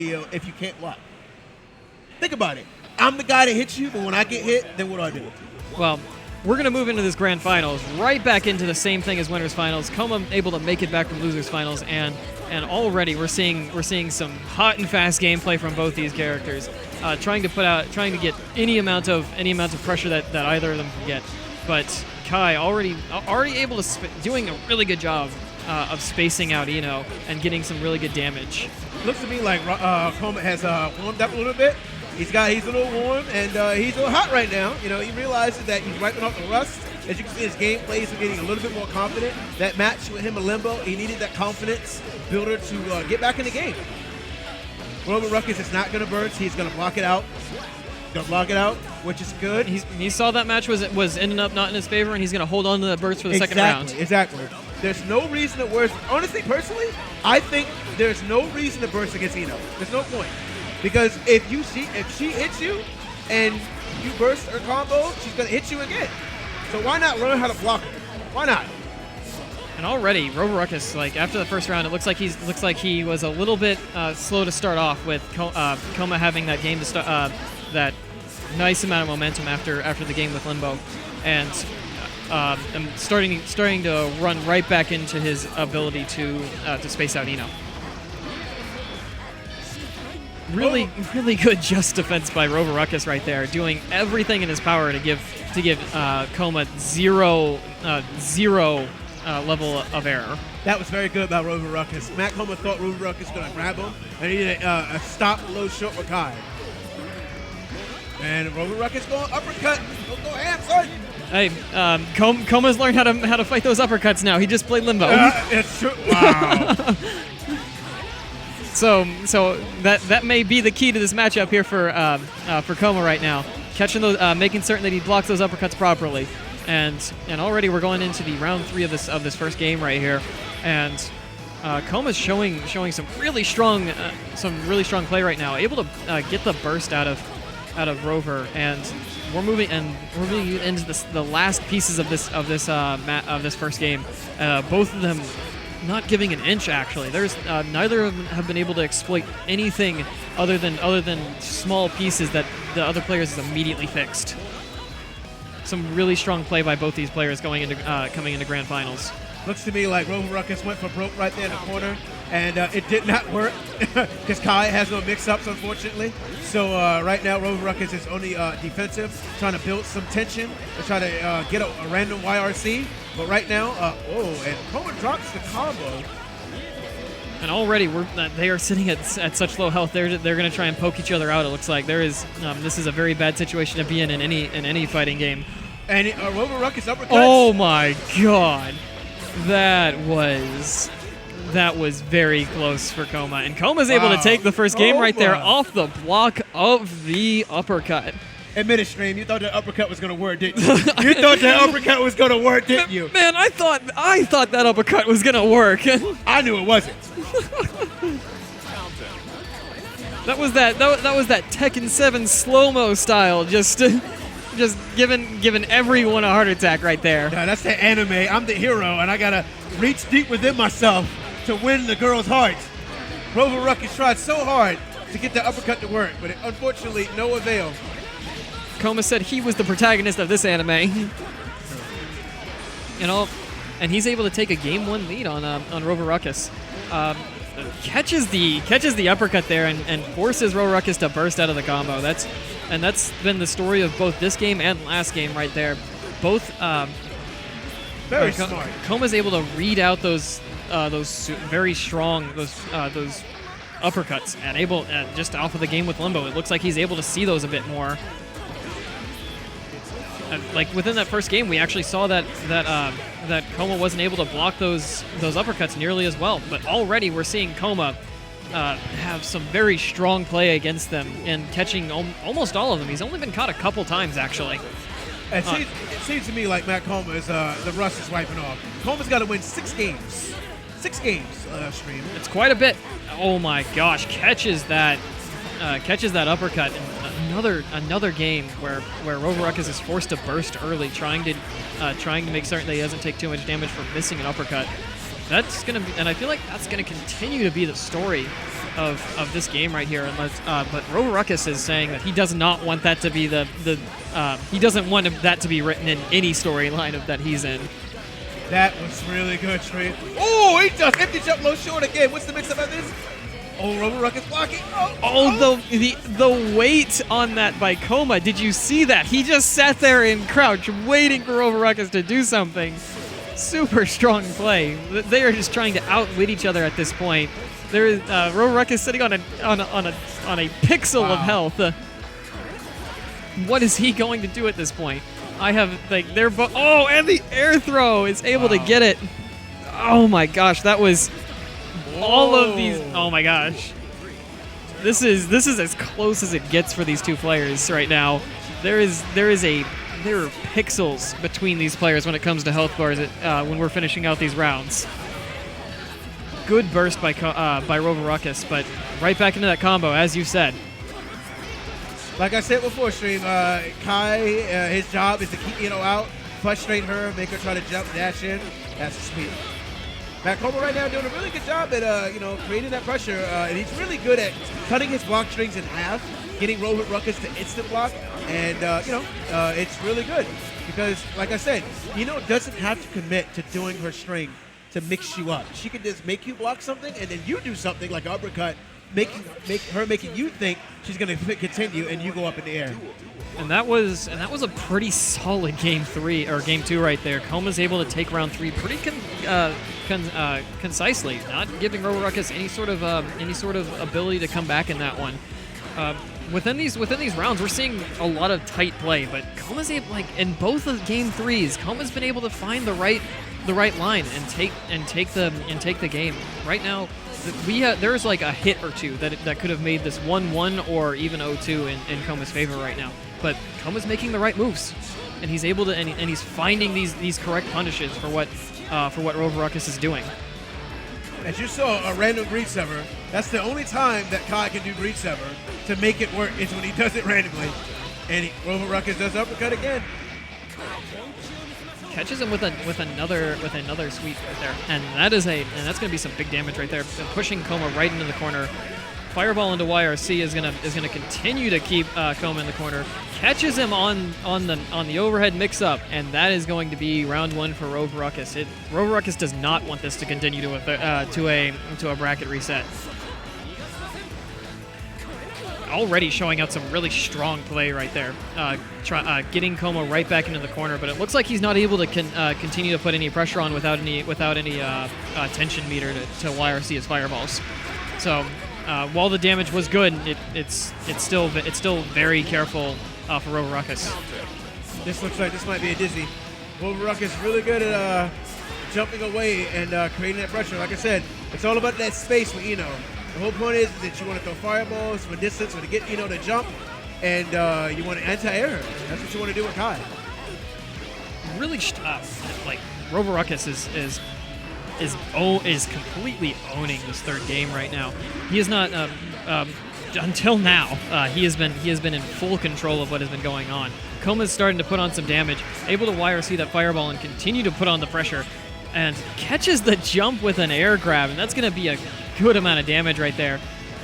if you can't block. Think about it. I'm the guy that hits you, but when I get hit, then what do I do? Well, we're going to move into this grand finals, right back into the same thing as winners finals. Coma able to make it back from losers finals, and already we're seeing some hot and fast gameplay from both these characters, trying to get any amount of pressure that either of them can get. But Kai already able to doing a really good job of spacing out Eno and getting some really good damage. Looks to me like Coma has warmed up a little bit. He's a little warm, and he's a little hot right now. You know, he realizes that he's wiping off the rust. As you can see, his gameplay is getting a little bit more confident. That match with him and Limbo, he needed that confidence builder to get back in the game. RoverRuckus is not going to burst. He's going to block it out. Going to block it out, which is good. He saw that match was ending up not in his favor, and he's going to hold on to that burst for the second round. Exactly. There's no reason to burst. Honestly, personally, I think there's no reason to burst against Eno. There's no point. Because if she hits you and you burst her combo, she's going to hit you again. So why not learn how to block her? Why not? And already, RoverRuckus, like after the first round, it looks like he was a little bit slow to start off with Coma having that game to start that nice amount of momentum after the game with Limbo, and starting to run right back into his ability to space out Eno. Really good just defense by RoverRuckus right there, doing everything in his power to give Coma zero level of error. That was very good by RoverRuckus. Matt Coma thought RoverRuckus was going to grab him, and he did a stop low short with Kai. And RoverRuckus going uppercut. Go ham, son. Hey, Coma's learned how to fight those uppercuts now. He just played Limbo. It's true. Wow. So that may be the key to this matchup here for Coma right now, catching those, making certain that he blocks those uppercuts properly, and already we're going into the round 3 of this first game right here, and Coma's showing some really strong play right now, able to get the burst out of Rover, and we're moving into the last pieces of this first game. Both of them not giving an inch, actually. There's neither of them have been able to exploit anything other than small pieces that the other players has immediately fixed. Some really strong play by both these players coming into grand finals. Looks to me like RoverRuckus went for broke right there in the corner, and it did not work because Kai has no mix-ups, unfortunately. So right now, RoverRuckus is only defensive, trying to build some tension to try to get a random YRC. But right now, and Coma drops the combo. And already they are sitting at such low health. They're going to try and poke each other out. It looks like this is a very bad situation to be in any fighting game. And RoverRuckus uppercuts. Oh my God, that was very close for Coma, and Coma's able to take the first game right there off the block of the uppercut. Admit it, Stream. You thought that uppercut was going to work, didn't you? You thought that uppercut was going to work, didn't you? Man, I thought that uppercut was going to work. I knew it wasn't. That was that Tekken 7 slow-mo style, just giving everyone a heart attack right there. Yeah, that's the anime. I'm the hero, and I got to reach deep within myself to win the girl's heart. RoverRuckus tried so hard to get the uppercut to work, but unfortunately, no avail. Coma said he was the protagonist of this anime. And he's able to take a game 1 lead on RoverRuckus. Catches the uppercut there and forces RoverRuckus to burst out of the combo. That's been the story of both this game and last game right there. Both very smart. Coma's able to read out those very strong those uppercuts and just off of the game with Limbo. It looks like he's able to see those a bit more. Like within that first game, we actually saw that Coma wasn't able to block those uppercuts nearly as well. But already we're seeing Coma have some very strong play against them and catching almost all of them. He's only been caught a couple times, actually. It seems to me like Matt Coma is the rust is wiping off. Coma's got to win 6 games. 6 games, Stream. It's quite a bit. Oh my gosh, catches that uppercut. Another game where RoverRuckus is forced to burst early, trying to make certain that he doesn't take too much damage from missing an uppercut. That's gonna be, and I feel like that's gonna continue to be the story of this game right here. But RoverRuckus is saying that he does not want that to be he doesn't want that to be written in any storyline of that he's in. That was really good, Trey. Oh, he just empty jump low short again. What's the mix-up on this? Oh, RoverRuckus blocking. The weight on that by Coma. Did you see that? He just sat there in crouch waiting for RoverRuckus to do something. Super strong play. They are just trying to outwit each other at this point. There is RoverRuckus sitting on a pixel of health. What is he going to do at this point? I have like they're both. Oh, and the air throw is able to get it. Oh my gosh, that was all of these. Oh my gosh, this is as close as it gets for these two players right now. There are pixels between these players when it comes to health bars when we're finishing out these rounds. Good burst by RoverRuckus, but right back into that combo, as you said. Like I said before, stream, Kai, his job is to keep Ino out, frustrate her, make her try to jump, dash in. That's the speed. Coma right now doing a really good job at creating that pressure, and he's really good at cutting his block strings in half, getting RoverRuckus to instant block, and it's really good because, like I said, Ino doesn't have to commit to doing her string to mix you up. She can just make you block something, and then you do something like an uppercut, making you think she's going to continue, and you go up in the air. And that was a pretty solid game 3 or game 2 right there. Coma's able to take round 3 pretty concisely, not giving RoverRuckus any sort of ability to come back in that one. Within these rounds, we're seeing a lot of tight play, but Coma's able, like in both of game 3s, Coma's been able to find the right line and take the game. Right now, there's like a hit or two that could have made this 1-1 or even 0-2 in Coma's favor right now. But Coma's making the right moves, and he's able to and he's finding these correct punishes for what RoverRuckus is doing. As you saw, a random breed sever. That's the only time that Kai can do breed sever to make it work is when he does it randomly, and RoverRuckus does uppercut again. Catches him with another sweep right there, and that's going to be some big damage right there, pushing Coma right into the corner. Fireball into YRC is gonna continue to keep Coma in the corner. Catches him on the overhead mix-up, and that is going to be round 1 for RoverRuckus. RoverRuckus does not want this to continue to a bracket reset. Already showing out some really strong play right there, getting Coma right back into the corner. But it looks like he's not able to continue to put any pressure on without any tension meter to YRC his fireballs. So. While the damage was good, it's still very careful for RoverRuckus. This looks like this might be a dizzy. RoverRuckus really good at jumping away and creating that pressure. Like I said, it's all about that space with Ino. The whole point is that you want to throw fireballs from distance or to get Ino to jump, and you want to anti-air her. That's what you want to do with Kai. Really, like RoverRuckus is completely owning this third game right now. He is not until now. He has been in full control of what has been going on. Coma's starting to put on some damage, able to YRC that fireball and continue to put on the pressure, and catches the jump with an air grab, and that's going to be a good amount of damage right there.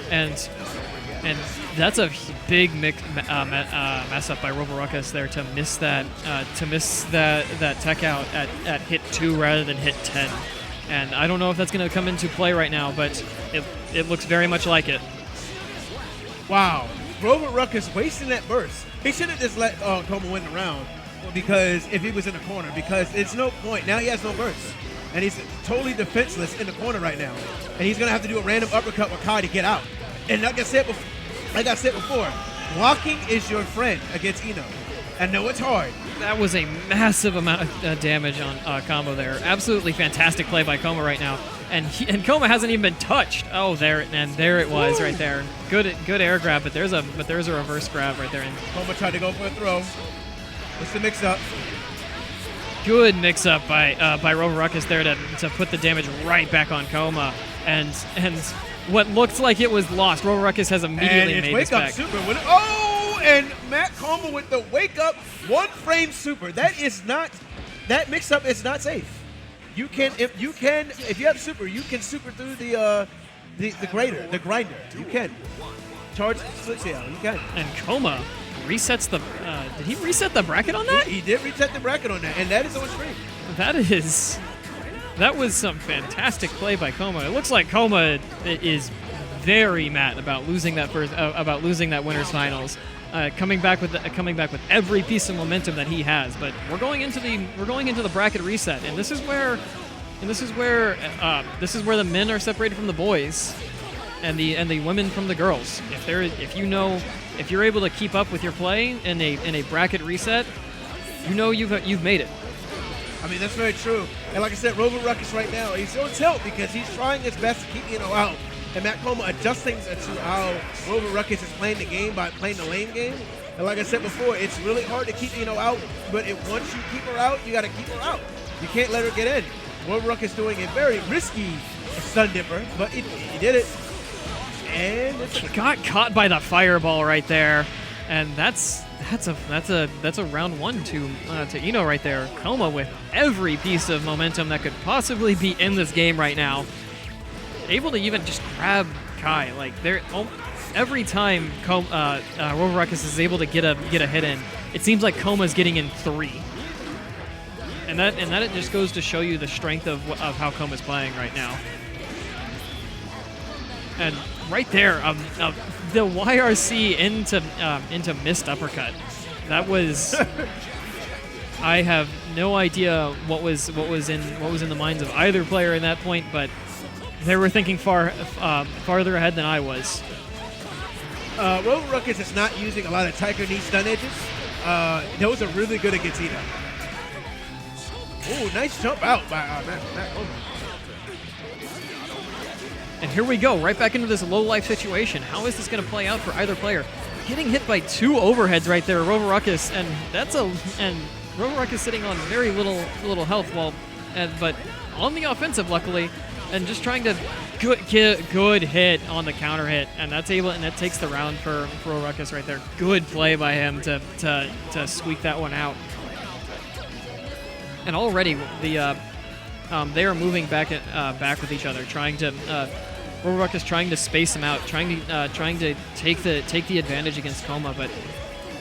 And that's a big mess up by RoverRuckus there to miss that tech out at hit 2 rather than hit 10. And I don't know if that's going to come into play right now, but it looks very much like it. Wow. RoverRuckus wasting that burst. He should have just let Coma win the round because if he was in the corner, because it's no point. Now he has no burst. And he's totally defenseless in the corner right now. And he's going to have to do a random uppercut with Kai to get out. And like I said before, blocking is your friend against Ino. I know it's hard. That was a massive amount of damage on combo there. Absolutely fantastic play by Coma right now, and Coma hasn't even been touched. Oh, there it was. Woo! Right there. Good air grab, but there's a reverse grab right there. And Coma tried to go for a throw. What's the mix-up? Good mix-up by RoverRuckus there to put the damage right back on Coma, and what looked like it was lost. RoverRuckus has immediately made this back. Super. And Matt Coma with the wake up 1-frame super. That mix up is not safe. If you have super, you can super through the the grinder. You can. Charge split tail. You can. And Coma resets the. Did he reset the bracket on that? He did reset the bracket on that, and that is on stream. That was some fantastic play by Coma. It looks like Coma is very mad about losing that winners finals. Coming back with every piece of momentum that he has. But we're going into the bracket reset, and this is where the men are separated from the boys, and the women from the girls. If you're able to keep up with your play in a bracket reset, you've made it. I mean, that's very true. And like I said, RoverRuckus right now, he's on tilt because he's trying his best to keep out. And Matt Coma adjusting to how RoverRuckus is playing the game by playing the lane game. And like I said before, it's really hard to keep out. But once you keep her out, you got to keep her out. You can't let her get in. RoverRuckus doing a very risky stun dipper, but he did it. And he got caught by the fireball right there, and that's a round one to Eno right there. Coma with every piece of momentum that could possibly be in this game right now, able to even just grab Kai. Like every time RoverRuckus is able to get a hit in, it seems like Coma's getting in 3. And that it just goes to show you the strength of how Coma's playing right now. And right there, the YRC into missed uppercut. That was. I have no idea what was in the minds of either player in that point, but they were thinking farther ahead than I was. RoverRuckus is not using a lot of tiger knee stun edges. Those are really good against Eno. Oh, nice jump out by Matt Coma. And here we go, right back into this low-life situation. How is this going to play out for either player? Getting hit by 2 overheads right there, RoverRuckus, and RoverRuckus sitting on very little health, but on the offensive, luckily, and just trying to get good hit on the counter hit, and that takes the round for RoverRuckus right there. Good play by him to squeak that one out. And already they are moving back with each other, trying to RoverRuckus trying to space him out, trying to take the advantage against Coma, but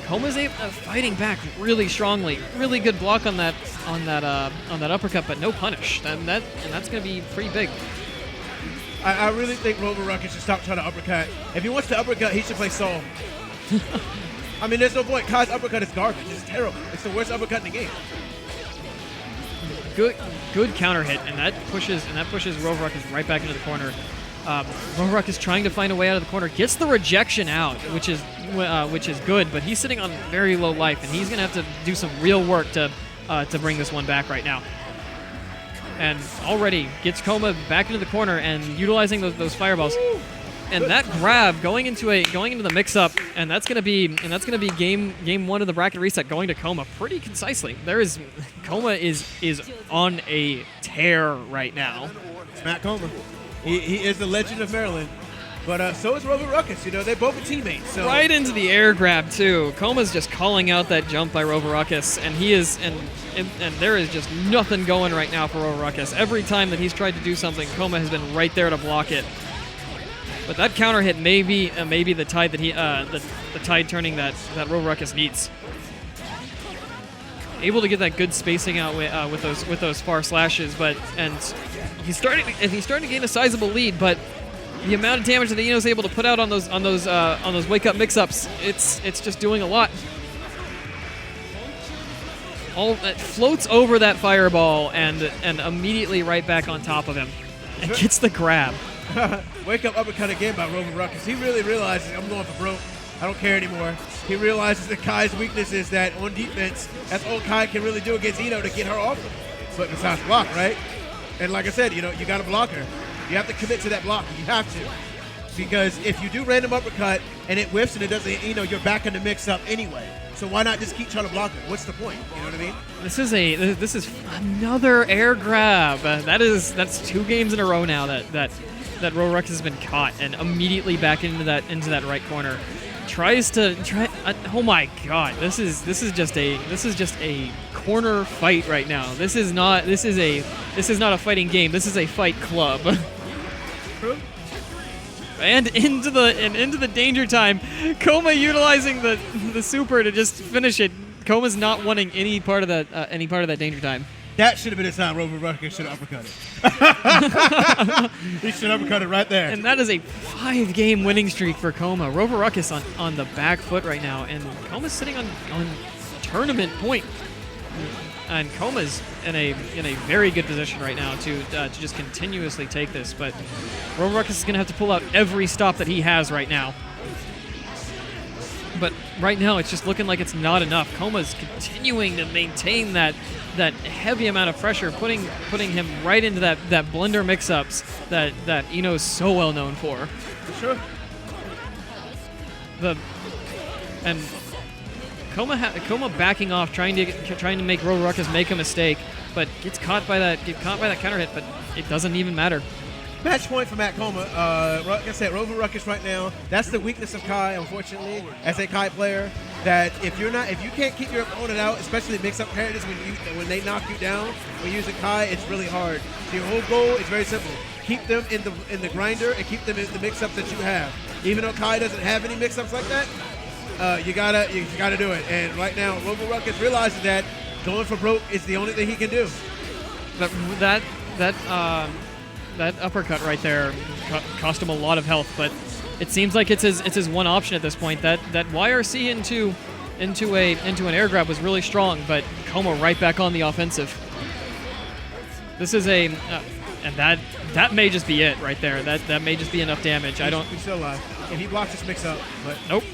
Coma's fighting back really strongly. Really good block on that uppercut, but no punish. And that's going to be pretty big. I really think RoverRuckus should stop trying to uppercut. If he wants to uppercut, he should play Saul. I mean, there's no point. Kai's uppercut is garbage. It's terrible. It's the worst uppercut in the game. Good counter hit, and that pushes RoverRuckus right back into the corner. RoverRuckus trying to find a way out of the corner, gets the rejection out, which is good, but he's sitting on very low life, and he's gonna have to do some real work to bring this one back right now. And already gets Coma back into the corner and utilizing those fireballs. And that grab going into the mix-up, and that's gonna be game 1 of the bracket reset, going to Coma pretty concisely. Coma is on a tear right now. It's Matt Coma. He is the legend of Maryland, but so is RoverRuckus. They're both teammates. So. Right into the air grab too. Coma's just calling out that jump by RoverRuckus, and and there is just nothing going right now for RoverRuckus. Every time that he's tried to do something, Coma has been right there to block it. But that counter hit may be the tide that the tide turning that RoverRuckus needs. Able to get that good spacing out with those far slashes, and he's starting to gain a sizable lead. But the amount of damage that Eno's able to put out on those wake up mix-ups, it's just doing a lot. All that floats over that fireball and immediately right back on top of him, and gets the grab. Wake up uppercut again by RoverRuckus. He really realizes, I'm going for broke. I don't care anymore. He realizes that Kai's weakness is that on defense, that's all Kai can really do against Eno to get her off him. But besides block, right? And like I said, you got to block her. You have to commit to that block. You have to. Because if you do random uppercut and it whiffs and it doesn't, you're back in the mix-up anyway. So why not just keep trying to block her? What's the point? You know what I mean? This is another air grab. That's 2 games in a row now that RoverRuckus has been caught, and immediately back into that right corner. Oh my God! This is just a corner fight right now. This is not a fighting game. This is a fight club. True. And into the danger time. Coma utilizing the super to just finish it. Coma's not wanting any part of that danger time. That should have been the time RoverRuckus should have uppercutted. He should have uppercutted right there. And that is a 5-game winning streak for Coma. RoverRuckus on the back foot right now, and Coma's sitting on tournament point. And Coma's in a very good position right now to just continuously take this. But RoverRuckus is going to have to pull out every stop that he has right now. But right now, it's just looking like it's not enough. Coma's continuing to maintain that heavy amount of pressure, putting him right into that blender mix-ups that Eno's so well known for. Sure. And Coma backing off, trying to make RoverRuckus make a mistake, but gets caught by that counter hit, but it doesn't even matter. Match point for Matt Coma. Like I said, RoverRuckus right now. That's the weakness of Kai, unfortunately, as a Kai player. That if you can't keep your opponent out, especially mix-up characters when they knock you down when using Kai, it's really hard. So your whole goal is very simple: keep them in the grinder and keep them in the mix-ups that you have. Even though Kai doesn't have any mix-ups like that, you gotta do it. And right now, RoverRuckus realizes that going for broke is the only thing he can do. That uppercut right there cost him a lot of health, but it seems like it's his one option at this point. That YRC into an air grab was really strong, but Coma right back on the offensive. This is and that may just be it right there. That may just be enough damage. He's still alive. And he blocked this mix-up, but nope.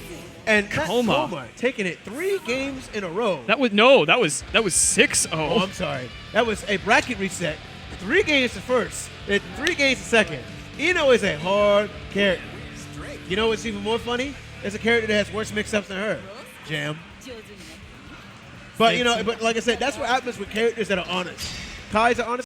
And Coma taking it 3 games in a row. That was 6-0. Oh, I'm sorry. That was a bracket reset. 3 games to first, and 3 games to second. Eno is a hard character. You know what's even more funny? There's a character that has worse mix-ups than her. Jam. But but like I said, that's what happens with characters that are honest. Kai's an honest